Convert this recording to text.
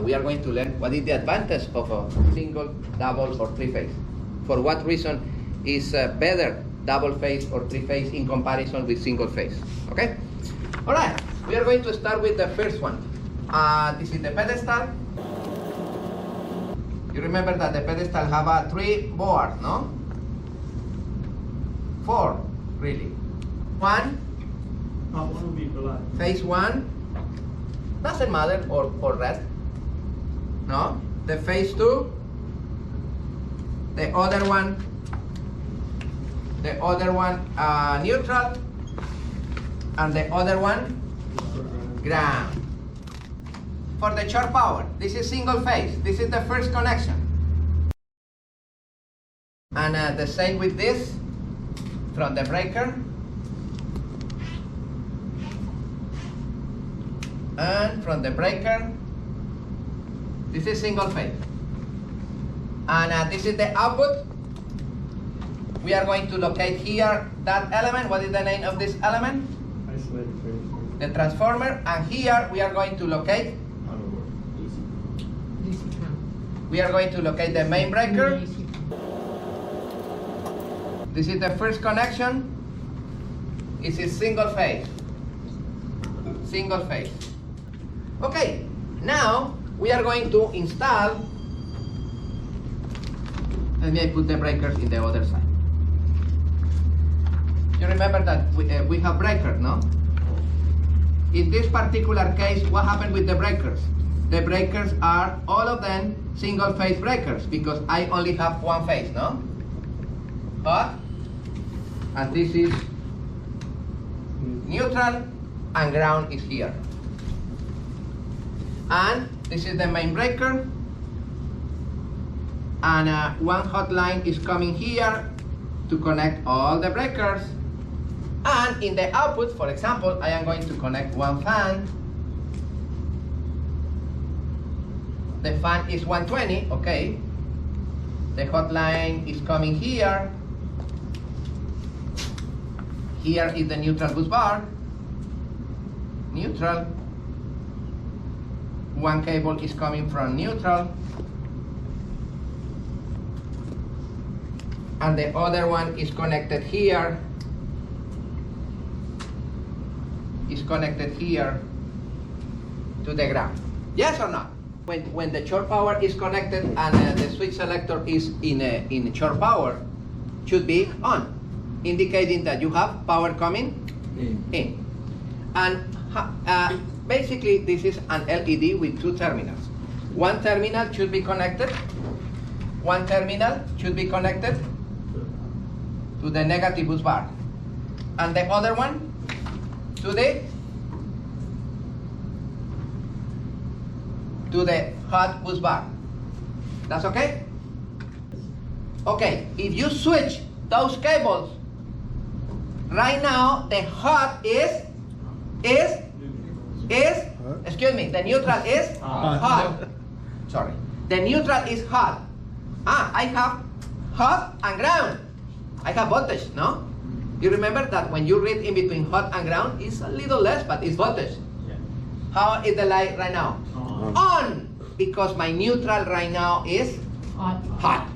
we are going to learn what is the advantage of a single, double, or three-phase. For what reason is better double phase or three-phase in comparison with single phase. Okay? All right, we are going to start with the first one. This is the pedestal. You remember that the pedestal have 3 boards, no? 4, really. 1. Phase 1. Doesn't matter, or rest. No? The phase 2. The other one neutral, and the other one ground. For the short power, this is single phase. This is the first connection. And the same with this, from the breaker. And from the breaker, this is single phase. And this is the output. We are going to locate here that element. What is the name of this element? Isolated phase. The transformer. And here we are going to locate. We are going to locate the main breaker. This is the first connection. This is single phase. Single phase. Okay. Now we are going to install. Let me put the breakers in the other side. You remember that we have breakers, no? In this particular case, what happened with the breakers? The breakers are all of them single phase breakers because I only have one phase, no? But, and this is neutral and ground is here. And this is the main breaker. And one hot line is coming here to connect all the breakers. And in the output, for example, I am going to connect one fan. The fan is 120, okay. The hot line is coming here. Here is the neutral bus bar. Neutral. One cable is coming from neutral. And the other one is connected here. Is connected here to the ground. Yes or not? When the short power is connected and the switch selector is in short power, should be on, indicating that you have power coming in. And basically this is an LED with 2 terminals. One terminal should be connected. One terminal should be connected to the negative bus bar, and the other one to the hot bus bar. That's okay? Okay, if you switch those cables, right now the hot is excuse me, the neutral is hot. Sorry. The neutral is hot. I have hot and ground. I have voltage, no? You remember that when you read in between hot and ground, it's a little less, but it's voltage. Yeah. How is the light right now? On! Because my neutral right now is hot.